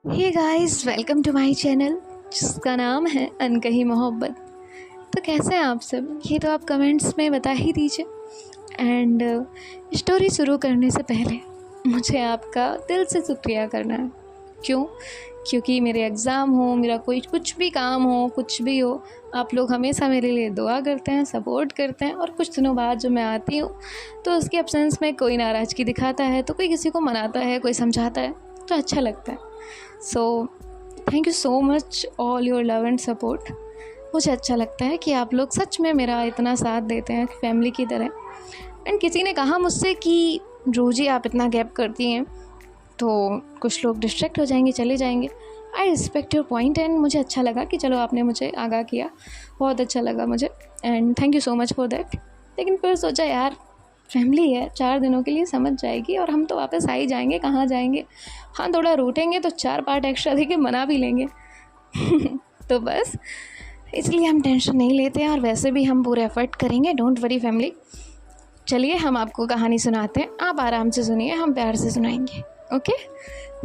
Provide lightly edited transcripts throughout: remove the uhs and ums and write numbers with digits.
Hey guys, welcome to my channel जिसका नाम है अनकही मोहब्बत। तो कैसे हैं आप सब? ये तो आप कमेंट्स में बता ही दीजिए। एंड स्टोरी शुरू करने से पहले मुझे आपका दिल से शुक्रिया करना है। क्यों? क्योंकि मेरे एग्ज़ाम हो, मेरा कोई कुछ भी काम हो, कुछ भी हो, आप लोग हमेशा मेरे लिए दुआ करते हैं, सपोर्ट करते हैं। और कुछ दिनों बाद जो मैं आती हूँ तो उसके एब्सेंस में कोई नाराज़गी दिखाता है, तो कोई किसी को मनाता है, कोई समझाता है, तो अच्छा लगता है। So thank you so much all your love and support. मुझे अच्छा लगता है कि आप लोग सच में मेरा इतना साथ देते हैं फैमिली की तरह। एंड किसी ने कहा मुझसे कि रोज़ी आप इतना गैप करती हैं तो कुछ लोग डिस्ट्रैक्ट हो जाएंगे, चले जाएंगे। I respect your point and मुझे अच्छा लगा कि चलो आपने मुझे आगाह किया, बहुत अच्छा लगा मुझे and thank you so much for that. लेकिन फिर सोचा यार, फैमिली है, 4 दिनों के लिए समझ जाएगी और हम तो वापस आ ही जाएंगे, कहाँ जाएंगे। हाँ, थोड़ा रूठेंगे तो 4 पार्ट एक्स्ट्रा दे के मना भी लेंगे। तो बस इसलिए हम टेंशन नहीं लेते हैं और वैसे भी हम पूरे एफर्ट करेंगे। Don't worry family. चलिए हम आपको कहानी सुनाते हैं, आप आराम से सुनिए, हम प्यार से सुनाएंगे। ओके,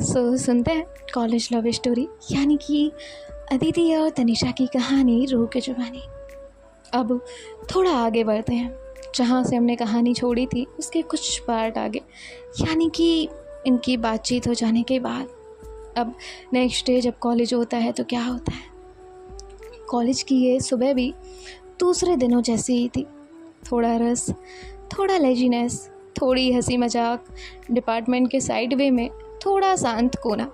सो सुनते हैं कॉलेज लव स्टोरी, यानी कि अदिति और तनिषा की कहानी रूह के जुबानी। अब थोड़ा आगे बढ़ते हैं, जहाँ से हमने कहानी छोड़ी थी उसके कुछ पार्ट आगे, यानी कि इनकी बातचीत हो जाने के बाद। अब नेक्स्ट डे जब कॉलेज होता है तो क्या होता है, कॉलेज की ये सुबह भी दूसरे दिनों जैसी ही थी। थोड़ा रस, थोड़ा लेजीनेस, थोड़ी हंसी मजाक, डिपार्टमेंट के साइड वे में थोड़ा शांत कोना,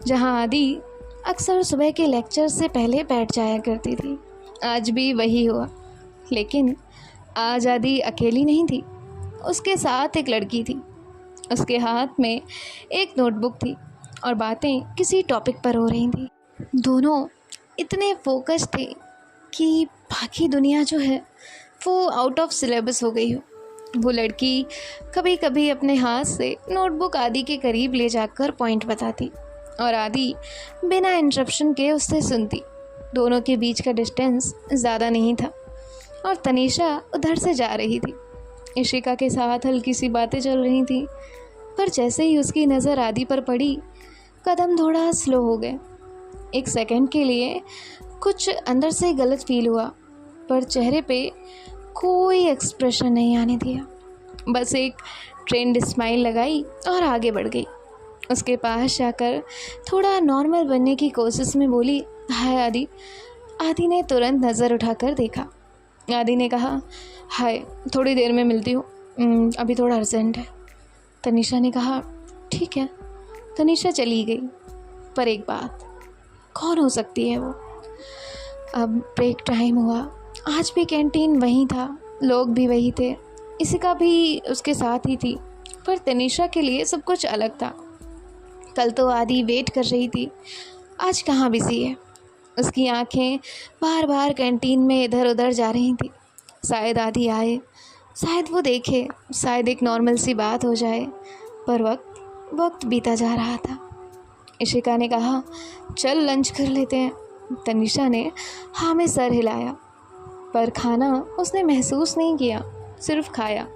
जहाँ आदि अक्सर सुबह के लेक्चर से पहले बैठ जाया करती थी। आज भी वही हुआ, लेकिन आज आदि अकेली नहीं थी, उसके साथ एक लड़की थी। उसके हाथ में एक नोटबुक थी और बातें किसी टॉपिक पर हो रही थी। दोनों इतने फोकस थे कि बाकी दुनिया जो है वो आउट ऑफ सिलेबस हो गई हो। वो लड़की कभी कभी अपने हाथ से नोटबुक आदि के करीब ले जाकर पॉइंट बताती और आदि बिना इंटरप्शन के उससे सुनती। दोनों के बीच का डिस्टेंस ज़्यादा नहीं था और तनीषा उधर से जा रही थी। इशिका के साथ हल्की सी बातें चल रही थी, पर जैसे ही उसकी नज़र आदि पर पड़ी, कदम थोड़ा स्लो हो गए। एक सेकंड के लिए कुछ अंदर से गलत फील हुआ, पर चेहरे पे कोई एक्सप्रेशन नहीं आने दिया। बस एक ट्रेंड स्माइल लगाई और आगे बढ़ गई। उसके पास जाकर थोड़ा नॉर्मल बनने की कोशिश में बोली, हाय आदि। आदि ने तुरंत नज़र उठाकर देखा। आदि ने कहा, हाय, थोड़ी देर में मिलती हूँ, अभी थोड़ा अर्जेंट है। तनीषा ने कहा, ठीक है। तनीषा चली गई, पर एक बात, कौन हो सकती है वो? अब ब्रेक टाइम हुआ। आज भी कैंटीन वहीं था, लोग भी वही थे, इसिका भी उसके साथ ही थी, पर तनीषा के लिए सब कुछ अलग था। कल तो आदि वेट कर रही थी, आज कहाँ बिजी है। उसकी आंखें बार बार कैंटीन में इधर उधर जा रही थी। शायद आदि आए, शायद वो देखे, शायद एक नॉर्मल सी बात हो जाए। पर वक्त बीता जा रहा था। इशिका ने कहा, चल लंच कर लेते हैं। तनीषा ने हाँ में सर हिलाया, पर खाना उसने महसूस नहीं किया, सिर्फ खाया।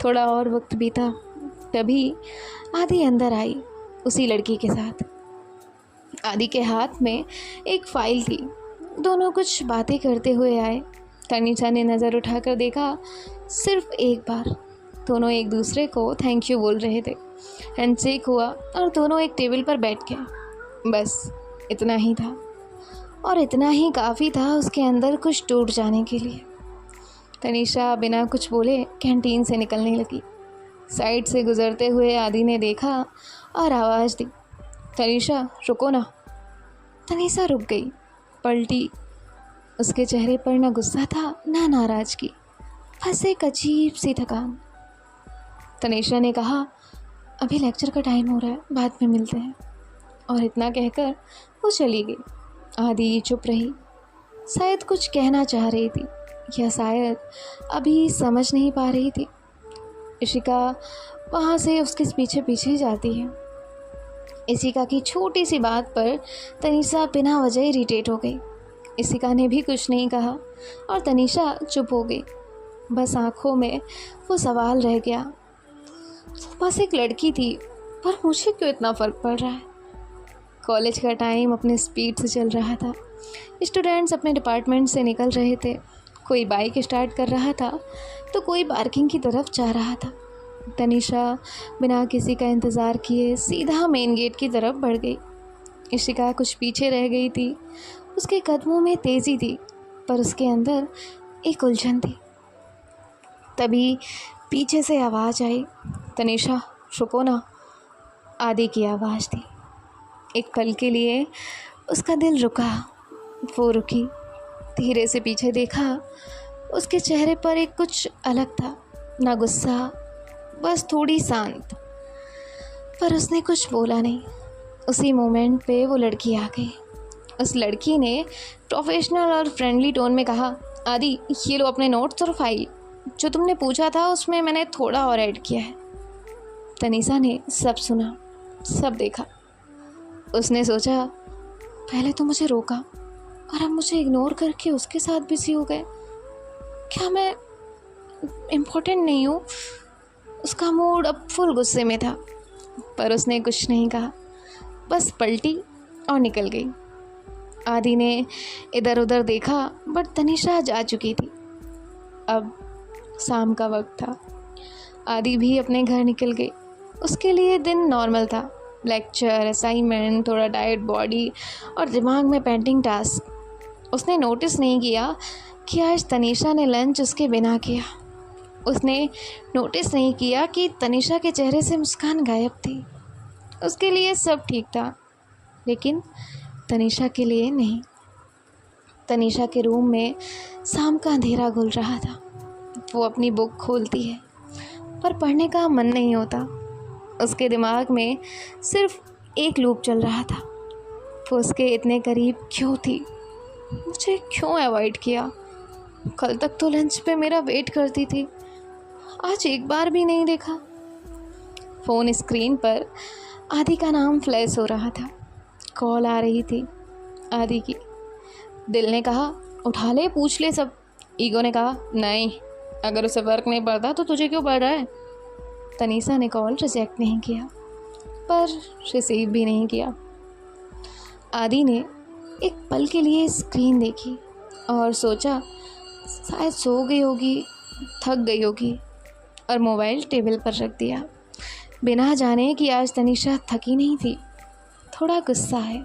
थोड़ा और वक्त बीता, तभी आदि अंदर आई उसी लड़की के साथ। आदि के हाथ में एक फाइल थी। दोनों कुछ बातें करते हुए आए। तनीषा ने नज़र उठाकर देखा, सिर्फ एक बार। दोनों एक दूसरे को थैंक यू बोल रहे थे। हैंडशेक हुआ और दोनों एक टेबल पर बैठ गए। बस इतना ही था, और इतना ही काफ़ी था उसके अंदर कुछ टूट जाने के लिए। तनीषा बिना कुछ बोले कैंटीन से निकलने लगी। साइड से गुजरते हुए आदि ने देखा और आवाज़ दी, तनीषा रुको ना। तनीषा रुक गई, पलटी। उसके चेहरे पर ना गुस्सा था ना नाराज़गी, बस एक अजीब सी थकान। तनीषा ने कहा, अभी लेक्चर का टाइम हो रहा है, बाद में मिलते हैं। और इतना कहकर वो चली गई। आदि चुप रही, शायद कुछ कहना चाह रही थी या शायद अभी समझ नहीं पा रही थी। इशिका वहाँ से उसके पीछे पीछे जाती है। इशिका की छोटी सी बात पर तनीषा बिना वजह इरिटेट हो गई। इशिका ने भी कुछ नहीं कहा और तनीषा चुप हो गई। बस आँखों में वो सवाल रह गया, बस एक लड़की थी, पर मुझे क्यों इतना फ़र्क पड़ रहा है? कॉलेज का टाइम अपने स्पीड से चल रहा था। स्टूडेंट्स अपने डिपार्टमेंट से निकल रहे थे। कोई बाइक स्टार्ट कर रहा था तो कोई पार्किंग की तरफ जा रहा था। तनीषा बिना किसी का इंतज़ार किए सीधा मेन गेट की तरफ बढ़ गई। इशिका कुछ पीछे रह गई थी। उसके कदमों में तेज़ी थी पर उसके अंदर एक उलझन थी। तभी पीछे से आवाज़ आई, तनीषा रुको ना। आदि की आवाज़ थी। एक पल के लिए उसका दिल रुका। वो रुकी, धीरे से पीछे देखा। उसके चेहरे पर एक कुछ अलग था, ना गुस्सा, बस थोड़ी शांत। पर उसने कुछ बोला नहीं। उसी मोमेंट पे वो लड़की आ गई। उस लड़की ने प्रोफेशनल और फ्रेंडली टोन में कहा, आदि ये लो अपने नोट्स और फाइल, जो तुमने पूछा था उसमें मैंने थोड़ा और ऐड किया है। तनीषा ने सब सुना, सब देखा। उसने सोचा, पहले तो मुझे रोका और अब मुझे इग्नोर करके उसके साथ बिजी हो गए। क्या मैं इम्पोर्टेंट नहीं हूँ? उसका मूड अब फुल गुस्से में था, पर उसने कुछ नहीं कहा, बस पलटी और निकल गई। आदि ने इधर उधर देखा बट तनीषा जा चुकी थी। अब शाम का वक्त था। आदि भी अपने घर निकल गई। उसके लिए दिन नॉर्मल था। लेक्चर, असाइनमेंट, थोड़ा डाइट, बॉडी और दिमाग में पेंटिंग टास्क। उसने नोटिस नहीं किया कि आज तनीषा ने लंच उसके बिना किया। उसने नोटिस नहीं किया कि तनीषा के चेहरे से मुस्कान गायब थी। उसके लिए सब ठीक था, लेकिन तनीषा के लिए नहीं। तनीषा के रूम में शाम का अंधेरा घुल रहा था। वो अपनी बुक खोलती है पर पढ़ने का मन नहीं होता। उसके दिमाग में सिर्फ एक लूप चल रहा था, वो उसके इतने करीब क्यों थी? मुझे क्यों अवॉइड किया? कल तक तो लंच पे मेरा वेट करती थी, आज एक बार भी नहीं देखा। फ़ोन स्क्रीन पर आदि का नाम फ्लैश हो रहा था। कॉल आ रही थी आदि की। दिल ने कहा उठा ले, पूछ ले सब। ईगो ने कहा नहीं, अगर उसे फ़र्क नहीं पड़ता तो तुझे क्यों पड़ रहा है। तनीषा ने कॉल रिजेक्ट नहीं किया पर रिसीव भी नहीं किया। आदि ने एक पल के लिए स्क्रीन देखी और सोचा शायद सो गई होगी, थक गई होगी, और मोबाइल टेबल पर रख दिया, बिना जाने कि आज तनीषा थकी नहीं थी, थोड़ा गुस्सा है।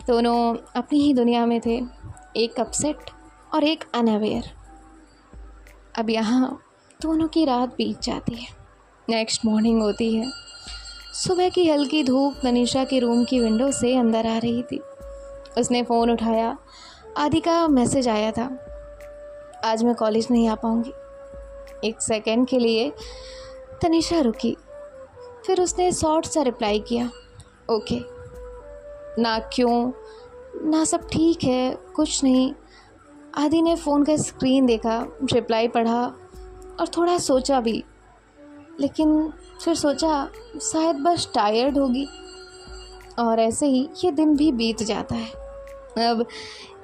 दोनों अपनी ही दुनिया में थे, एक अपसेट और एक अनअवेयर। अब यहाँ दोनों की रात बीत जाती है। नेक्स्ट मॉर्निंग होती है। सुबह की हल्की धूप तनीषा के रूम की विंडो से अंदर आ रही थी। उसने फ़ोन उठाया। आदि का मैसेज आया था, आज मैं कॉलेज नहीं आ पाऊँगी। एक सेकंड के लिए तनीषा रुकी, फिर उसने शॉर्ट सा रिप्लाई किया, ओके। ना क्यों, ना सब ठीक है, कुछ नहीं। आदि ने फ़ोन का स्क्रीन देखा, रिप्लाई पढ़ा और थोड़ा सोचा भी, लेकिन फिर सोचा शायद बस टायर्ड होगी। और ऐसे ही ये दिन भी बीत जाता है। अब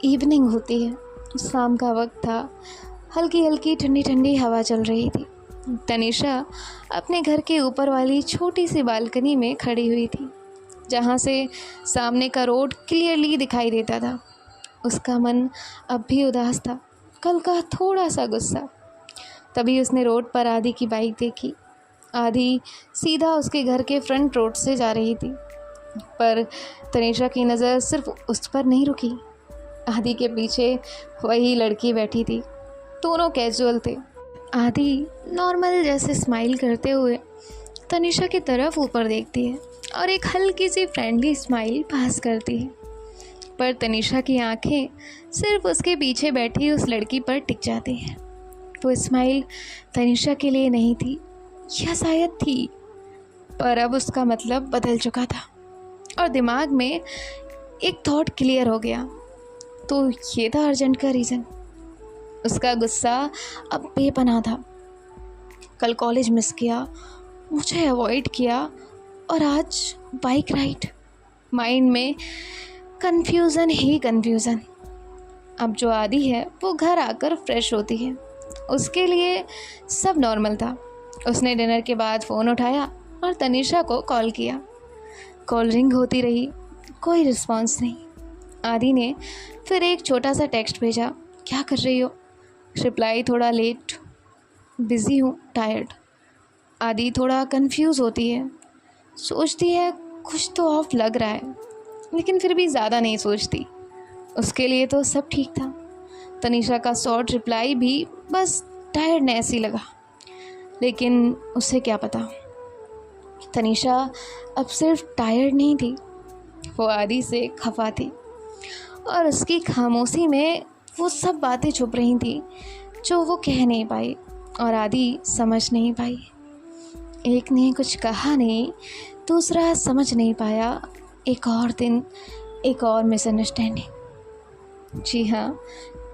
इवनिंग होती है, शाम का वक्त था। हल्की हल्की ठंडी ठंडी हवा चल रही थी। तनीषा अपने घर के ऊपर वाली छोटी सी बालकनी में खड़ी हुई थी, जहाँ से सामने का रोड क्लियरली दिखाई देता था। उसका मन अब भी उदास था, कल का थोड़ा सा गुस्सा। तभी उसने रोड पर आदि की बाइक देखी। आदि सीधा उसके घर के फ्रंट रोड से जा रही थी, पर तनीषा की नज़र सिर्फ उस पर नहीं रुकी। आदि के पीछे वही लड़की बैठी थी। दोनों कैजुअल थे। आदि नॉर्मल जैसे स्माइल करते हुए तनीषा की तरफ ऊपर देखती है और एक हल्की सी फ्रेंडली स्माइल पास करती है, पर तनीषा की आंखें सिर्फ उसके पीछे बैठी उस लड़की पर टिक जाती हैं। वो स्माइल तनीषा के लिए नहीं थी, या शायद थी, पर अब उसका मतलब बदल चुका था और दिमाग में एक थॉट क्लियर हो गया। तो ये था अर्जेंट का रीज़न। उसका गुस्सा अब बेपनाह था। कल कॉलेज मिस किया, मुझे अवॉइड किया, और आज बाइक राइड। माइंड में कन्फ्यूज़न ही कन्फ्यूज़न। अब जो आदि है वो घर आकर फ्रेश होती है, उसके लिए सब नॉर्मल था। उसने डिनर के बाद फ़ोन उठाया और तनीषा को कॉल किया। कॉल रिंग होती रही, कोई रिस्पॉन्स नहीं। आदि ने फिर एक छोटा सा टेक्स्ट भेजा, क्या कर रही हो? रिप्लाई थोड़ा लेट, बिज़ी हूँ, टायर्ड। आदि थोड़ा कंफ्यूज होती है, सोचती है कुछ तो ऑफ लग रहा है, लेकिन फिर भी ज़्यादा नहीं सोचती। उसके लिए तो सब ठीक था। तनीषा का शॉर्ट रिप्लाई भी बस टायर्डनेस ही लगा, लेकिन उसे क्या पता तनीषा अब सिर्फ टायर्ड नहीं थी, वो आदि से खफा थी। और उसकी खामोशी में वो सब बातें छुप रही थी जो वो कह नहीं पाई और आदि समझ नहीं पाई। एक ने कुछ कहा नहीं, दूसरा समझ नहीं पाया। एक और दिन, एक और मिसअंडरस्टैंडिंग। जी हाँ,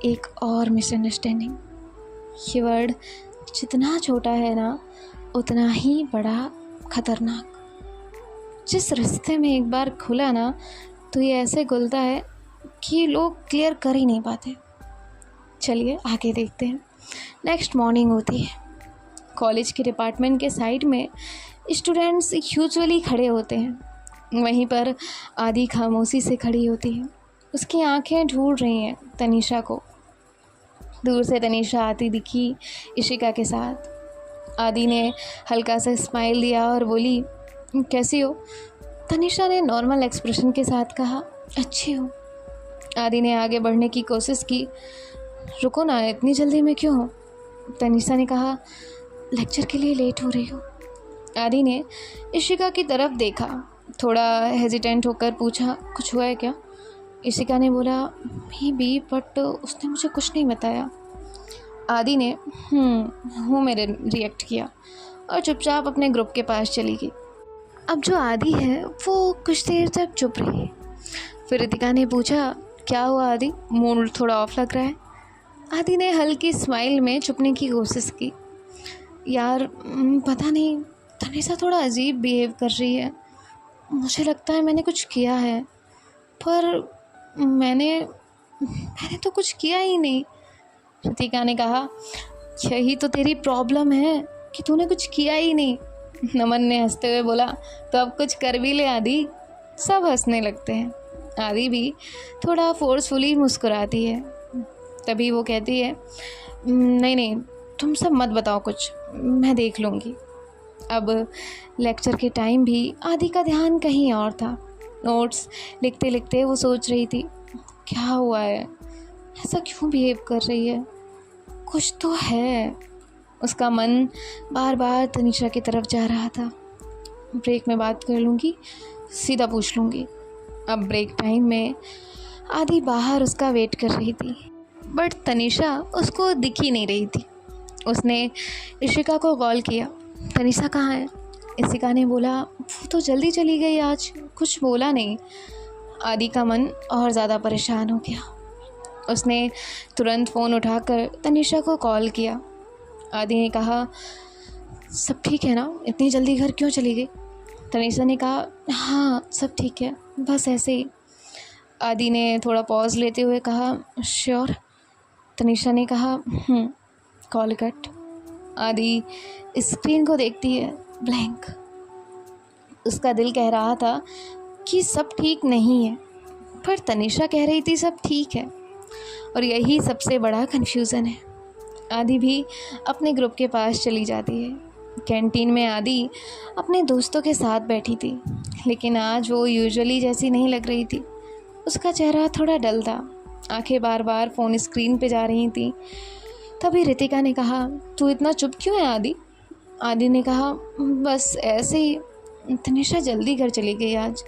एक और मिसअंडरस्टैंडिंग। ये वर्ड जितना छोटा है ना, उतना ही बड़ा खतरनाक। जिस रिश्ते में एक बार खुला ना, तो ये ऐसे घुलता है कि लोग क्लियर कर ही नहीं पाते। चलिए आगे देखते हैं। नेक्स्ट मॉर्निंग होती है। कॉलेज के डिपार्टमेंट के साइड में स्टूडेंट्स यूजुअली खड़े होते हैं। वहीं पर आदि खामोशी से खड़ी होती है। उसकी आंखें ढूंढ रही हैं तनीषा को। दूर से तनीषा आती दिखी इशिका के साथ। आदि ने हल्का सा स्माइल दिया और बोली, कैसी हो? तनीषा ने नॉर्मल एक्सप्रेशन के साथ कहा, अच्छी हो। आदि ने आगे बढ़ने की कोशिश की। रुको ना, इतनी जल्दी में क्यों हो? तनीषा ने कहा, लेक्चर के लिए लेट हो रही हो। आदि ने इशिका की तरफ देखा, थोड़ा हेजिटेंट होकर पूछा, कुछ हुआ है क्या? इशिका ने बोला, मे बी, बट उसने मुझे कुछ नहीं बताया। आदि ने हूँ मेरे रिएक्ट किया और चुपचाप अपने ग्रुप के पास चली गई। अब जो आदि है वो कुछ देर तक चुप रही। फिर रितिका ने पूछा, क्या हुआ आदि, मूड थोड़ा ऑफ लग रहा है? आदि ने हल्की स्माइल में छुपने की कोशिश की। यार पता नहीं, तनीषा थोड़ा अजीब बिहेव कर रही है। मुझे लगता है मैंने कुछ किया है, पर मैंने तो कुछ किया ही नहीं। रितिका ने कहा, यही तो तेरी प्रॉब्लम है कि तूने कुछ किया ही नहीं। नमन ने हंसते हुए बोला, तो अब कुछ कर भी ले आदि। सब हंसने लगते हैं। आदि भी थोड़ा फोर्सफुली मुस्कुराती है। तभी वो कहती है, नहीं, तुम सब मत बताओ कुछ, मैं देख लूँगी। अब लेक्चर के टाइम भी आदि का ध्यान कहीं और था। नोट्स लिखते लिखते वो सोच रही थी, क्या हुआ है, ऐसा क्यों बिहेव कर रही है, कुछ तो है। उसका मन बार बार तनीषा की तरफ जा रहा था। ब्रेक में बात कर लूँगी, सीधा पूछ लूँगी। अब ब्रेक टाइम में आदि बाहर उसका वेट कर रही थी, बट तनीषा उसको दिख ही नहीं रही थी। उसने इशिका को कॉल किया, तनीषा कहाँ है? इशिका ने बोला, वो तो जल्दी चली गई आज, कुछ बोला नहीं। आदि का मन और ज़्यादा परेशान हो गया। उसने तुरंत फ़ोन उठाकर तनीषा को कॉल किया। आदि ने कहा, सब ठीक है ना, इतनी जल्दी घर क्यों चली गई? तनीषा ने कहा, हाँ सब ठीक है, बस ऐसे ही। आदि ने थोड़ा पॉज लेते हुए कहा, श्योर? तनीषा ने कहा, कॉल कट। आदि स्क्रीन को देखती है, ब्लैंक। उसका दिल कह रहा था कि सब ठीक नहीं है, पर तनीषा कह रही थी सब ठीक है, और यही सबसे बड़ा कन्फ्यूज़न है। आदि भी अपने ग्रुप के पास चली जाती है। कैंटीन में आदि अपने दोस्तों के साथ बैठी थी, लेकिन आज वो यूजुअली जैसी नहीं लग रही थी। उसका चेहरा थोड़ा डल था, आंखें बार बार फ़ोन स्क्रीन पे जा रही थी। तभी रितिका ने कहा, तू इतना चुप क्यों है आदि? आदि ने कहा, बस ऐसे ही, तनीषा जल्दी घर चली गई आज,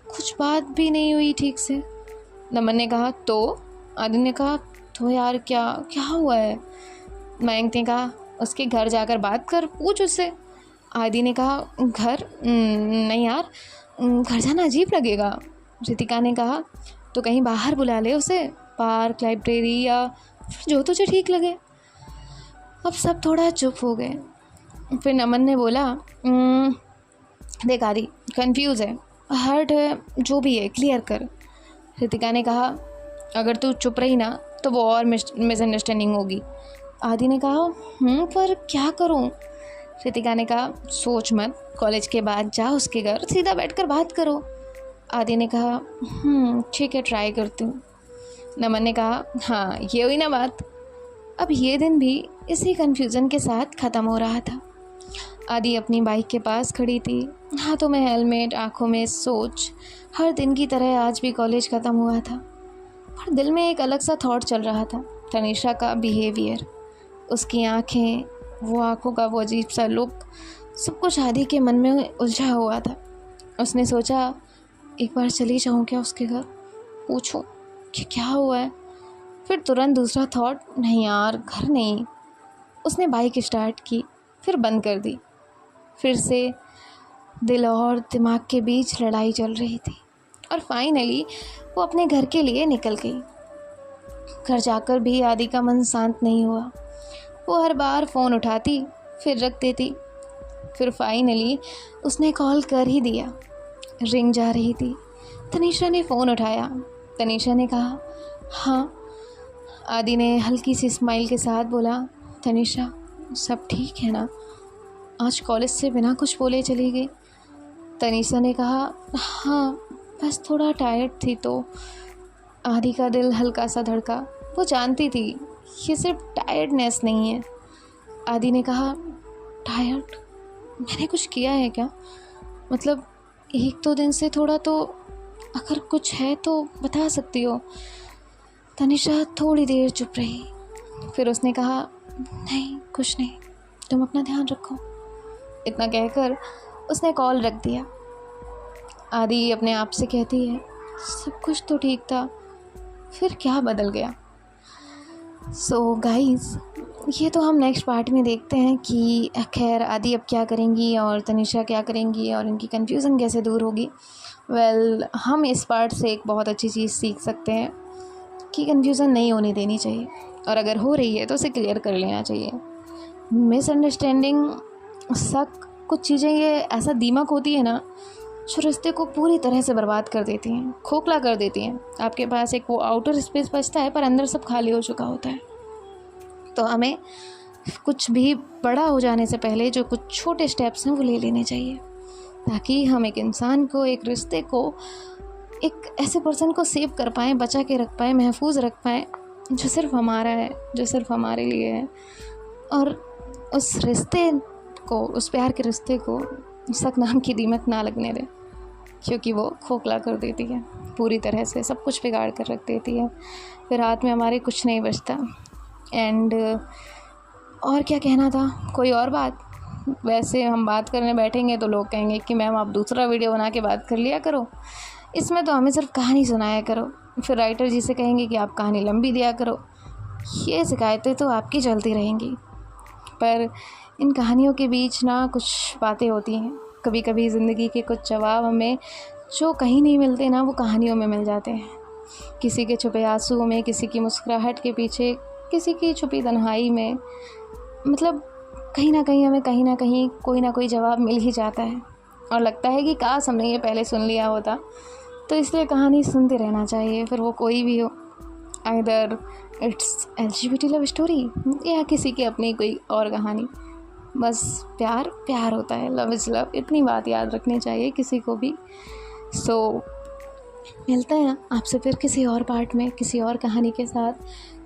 कुछ बात भी नहीं हुई ठीक से। नमन ने कहा, तो? आदि ने कहा, तो यार क्या हुआ है? मयंक ने कहा, उसके घर जाकर बात कर, पूछ उससे। आदि ने कहा, घर? नहीं यार, घर जाना अजीब लगेगा। रितिका ने कहा, तो कहीं बाहर बुला ले उसे, पार्क, लाइब्रेरी, या जो तुझे ठीक लगे। अब सब थोड़ा चुप हो गए। फिर नमन ने बोला, देख आदि, कंफ्यूज है, हर्ट है, जो भी है क्लियर कर। रितिका ने कहा, अगर तू चुप रही ना तो वो और मिसअंडरस्टैंडिंग होगी। आदि ने कहा, पर क्या करूं? रितिका ने कहा, सोच मत, कॉलेज के बाद जा उसके घर, सीधा बैठकर बात करो। आदि ने कहा ठीक है, ट्राई करती हूँ। नमन ने कहा हाँ, ये हुई ना बात। अब ये दिन भी इसी कन्फ्यूज़न के साथ ख़त्म हो रहा था। आदि अपनी बाइक के पास खड़ी थी, हाथों में हेलमेट, आंखों में सोच। हर दिन की तरह आज भी कॉलेज ख़त्म हुआ था, पर दिल में एक अलग सा थॉट चल रहा था। तनिषा का बिहेवियर, उसकी आंखें, वो आंखों का वो अजीब सा लुक, सब कुछ आदि के मन में उलझा हुआ था। उसने सोचा एक बार चली जाऊँ क्या उसके घर, पूछूं कि क्या हुआ है। फिर तुरंत दूसरा थॉट, नहीं यार, घर नहीं। उसने बाइक स्टार्ट की, फिर बंद कर दी। फिर से दिल और दिमाग के बीच लड़ाई चल रही थी और फाइनली वो अपने घर के लिए निकल गई। घर जाकर भी आदि का मन शांत नहीं हुआ। वो हर बार फ़ोन उठाती, फिर रख देती। फिर फाइनली उसने कॉल कर ही दिया। रिंग जा रही थी। तनिषा ने फ़ोन उठाया। तनिषा ने कहा हाँ। आदि ने हल्की सी स्माइल के साथ बोला, तनिषा सब ठीक है ना? आज कॉलेज से बिना कुछ बोले चली गई। तनिषा ने कहा हाँ, बस थोड़ा टायर्ड थी तो। आदि का दिल हल्का सा धड़का। वो जानती थी ये सिर्फ टायर्डनेस नहीं है। आदि ने कहा टायर्ड? मैंने कुछ किया है क्या? मतलब 1-2 दिन से थोड़ा तो, अगर कुछ है तो बता सकती हो। तनिषा थोड़ी देर चुप रही, फिर उसने कहा नहीं कुछ नहीं, तुम अपना ध्यान रखो। इतना कहकर उसने कॉल रख दिया। आदि अपने आप से कहती है सब कुछ तो ठीक था, फिर क्या बदल गया। सो गाइस, ये तो हम नेक्स्ट पार्ट में देखते हैं कि खैर आदि अब क्या करेंगी और तनिषा क्या करेंगी और इनकी कन्फ्यूज़न कैसे दूर होगी। हम इस पार्ट से एक बहुत अच्छी चीज़ सीख सकते हैं कि कन्फ्यूज़न नहीं होने देनी चाहिए, और अगर हो रही है तो उसे क्लियर कर लेना चाहिए। मिसअंडरस्टैंडिंग, शक, कुछ चीज़ें ये ऐसा दीमक होती है ना जो रिश्ते को पूरी तरह से बर्बाद कर देती हैं, खोखला कर देती हैं। आपके पास एक वो आउटर स्पेस बचता है पर अंदर सब खाली हो चुका होता है। तो हमें कुछ भी बड़ा हो जाने से पहले जो कुछ छोटे स्टेप्स हैं वो ले लेने चाहिए, ताकि हम एक इंसान को, एक रिश्ते को, एक ऐसे पर्सन को सेव कर पाएँ, बचा के रख पाएँ, महफूज रख पाएँ जो सिर्फ हमारा है, जो सिर्फ हमारे लिए है। और उस रिश्ते को, उस प्यार के रिश्ते को शक नाम की दीमक ना लगने दें, क्योंकि वो खोखला कर देती है, पूरी तरह से सब कुछ बिगाड़ कर रख देती है। फिर हाथ में हमारे कुछ नहीं बचता। एंड और क्या कहना था, कोई और बात? वैसे हम बात करने बैठेंगे तो लोग कहेंगे कि मैम आप दूसरा वीडियो बना के बात कर लिया करो, इसमें तो हमें सिर्फ कहानी सुनाया करो। फिर राइटर जी से कहेंगे कि आप कहानी लंबी दिया करो। ये शिकायतें तो आपकी चलती रहेंगी, पर इन कहानियों के बीच ना कुछ बातें होती हैं। कभी कभी ज़िंदगी के कुछ जवाब हमें जो कहीं नहीं मिलते ना, वो कहानियों में मिल जाते हैं। किसी के छुपे आंसुओं में, किसी की मुस्कुराहट के पीछे, किसी की छुपी तन्हाई में, मतलब कहीं ना कहीं हमें कहीं ना कहीं कोई ना कोई जवाब मिल ही जाता है। और लगता है कि काश हमने ये पहले सुन लिया होता। तो इसलिए कहानी सुनते रहना चाहिए, फिर वो कोई भी हो। Either it's LGBT love story या किसी की अपनी कोई और कहानी। बस प्यार प्यार होता है, लव इज़ लव, इतनी बात याद रखनी चाहिए किसी को भी। सो मिलते हैं आपसे फिर किसी और पार्ट में, किसी और कहानी के साथ,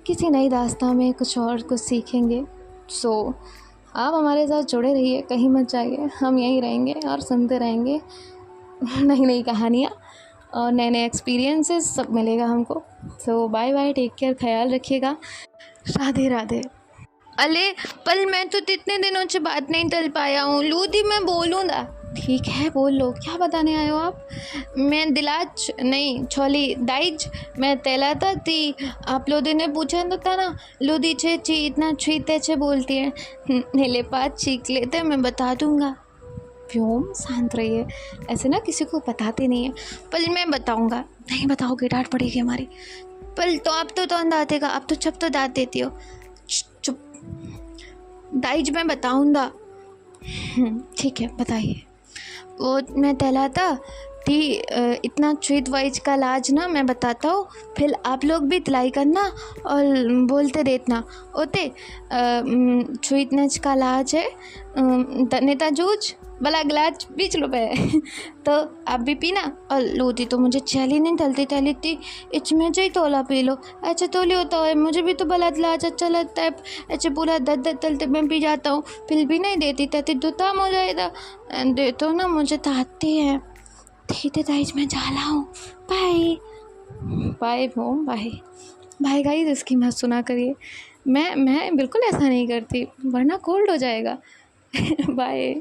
किसी नई दास्तां में कुछ और कुछ सीखेंगे। सो आप हमारे साथ जुड़े रहिए, कहीं मत जाइए, हम यहीं रहेंगे और सुनते रहेंगे नई नई कहानियाँ और नए नए एक्सपीरियंसेस सब मिलेगा हमको। सो बाय बाय, टेक केयर, ख्याल रखिएगा, राधे राधे। अले पल, मैं तो इतने दिनों से बात नहीं कर पाया हूँ। लूदी मैं बोलूँगा। ठीक है बोल लो, क्या बताने आए हो आप? मैं दिलाज नहीं छोली दाइज मैं तेलाता थी। आप लोगों ने पूछा तो था ना, लूदी छे ची इतना छीते छे बोलती है। नीले पात चीख लेते, मैं बता दूँगा। व्योम शांत रहिए, ऐसे ना किसी को बताते नहीं है। पल मैं बताऊँगा। नहीं बताओगे डांट पड़ेगी हमारी। पल तो आप तो दाँत देगा, आप तो छप तो दाँत देती हो। चुप दाइज, मैं बताऊँगा। ठीक है बताइए। वो मैं तहलाता थी इतना छुईत वाइज का लाज ना, मैं बताता हूँ, फिर आप लोग भी तलाई करना और बोलते देतना ओते। छुईतनच का लाज है नेता जूझ भला गिलास बीच लो पे तो आप भी पीना। और लोधी तो मुझे चली नहीं तलती तली थी, इसमें जो ही तोला पी लो। अच्छा तोली होता है, मुझे भी तो भला गिलास अच्छा लगता है। ऐसे पूरा दर तलते मैं पी जाता हूँ, फिर भी नहीं देती तती दुताम हो जाएगा। दे तो ना, मुझे तो आती है। ठीक है गाइस, मैं जा रहा हूँ, bye bye home bye bye guys. इसकी मत सुना करिए, मैं बिल्कुल ऐसा नहीं करती वरना कोल्ड हो जाएगा। बाय।